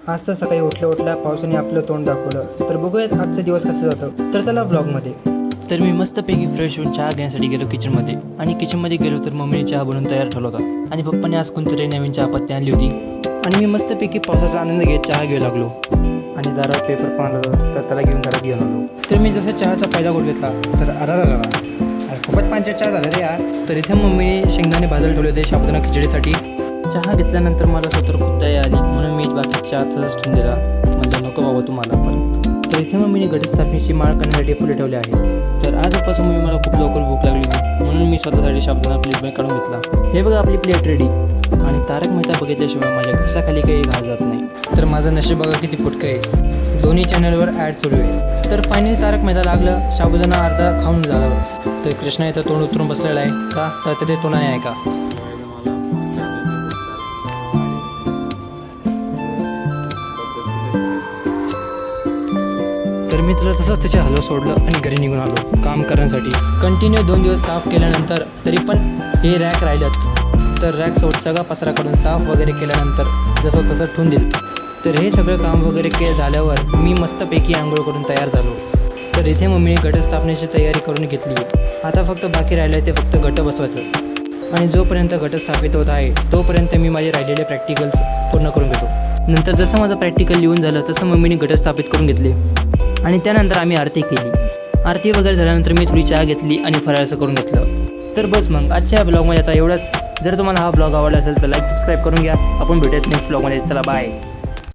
आज तर सकाळी उठल्या पावसाने आपलं तोंड दाखवलं. तर बघूयात आजचा दिवस कसं जातं. तर चला ब्लॉगमध्ये. तर मी मस्तपैकी फ्रेश होऊन चहा घेण्यासाठी गेलो किचनमध्ये. आणि किचनमध्ये गेलो तर मम्मीने चहा बनवून तयार ठेवला होता. आणि पप्पाने आज कोणतरी नवीन चहापत्ती आणली होती. आणि मी मस्तपैकी पावसाचा आनंद घेत चहा घेऊ लागलो. आणि दारावर पेपर पण आला होता, तर त्याला घेऊन घरात घेऊन आलो. तर मी जसं चहाचा पहिला घोट घेतला तर अरे खूपच पांचट चहा झाला रे यार. तर इथे मम्मीने शेंगदाणे भाजायला ठेवले होते साबुदाणा खिचडीसाठी. चहा घेतल्यानंतर मला स्वतः खूप दया आली, म्हणून मी बाकी चहा तसंच ठेवून दिला. म्हणलं नको बाबा तुम्हाला परत. तर इथे मम्मीने घटस्थापनेची माळ करण्यासाठी फुले ठेवले आहे. तर आजपासून मला खूप लवकर भूक लागली होती, म्हणून मी स्वतःसाठी साबुदाणा प्लेट काढून घेतला. हे बघा आपली प्लेट रेडी. आणि तारक मेहता बघितल्याशिवाय माझ्या घशाखाली काही घास जात नाही. तर माझं नशीब बघा किती फुटकं आहे. दोन्ही चॅनलवर ॲड सुरू आहे. तर फायनली तारक मेहता लागलं. साबुदाणा अर्धा खाऊन झालं. तर कृष्णा इथं तोंड उतरून बसलेला आहे का, तर ते तोंडाने आहे का. तर मी तुला तसंच त्याचे हलव सोडलं आणि घरी निघून आलो काम करण्यासाठी. कंटिन्यू 2 दिवस साफ केल्यानंतर तरी पण हे रॅक राहिलंच. तर रॅक सगळा पसरा काढून साफ वगैरे केल्यानंतर जसं तसं ठेवून दिलं. तर हे सगळं काम वगैरे झाल्यावर मी मस्तपैकी आंघोळ करून तयार झालो. तर इथे मम्मीने घटस्थापनेची तयारी करून घेतली. आता फक्त बाकी राहिलं आहे ते फक्त घट बसवायचं. आणि जोपर्यंत घट स्थापित होत आहे तोपर्यंत मी माझे राहिलेले प्रॅक्टिकल्स पूर्ण करून घेतो. नंतर जसं माझं प्रॅक्टिकल लिहून झालं तसं मम्मीने घट स्थापित करून घेतले. आणि त्यानंतर आम्ही आरती केली. आरती वगैरे झाल्यानंतर मी थोडी चहा घेतली आणि फराळाचं करून घेतलं. तर बस मग आजच्या या ब्लॉगमध्ये आता एवढंच. जर तुम्हाला हा ब्लॉग आवडला असेल तर लाईक सबस्क्राईब करून घ्या. आपण भेटूयात नेक्स्ट ब्लॉगमध्ये. चला बाय.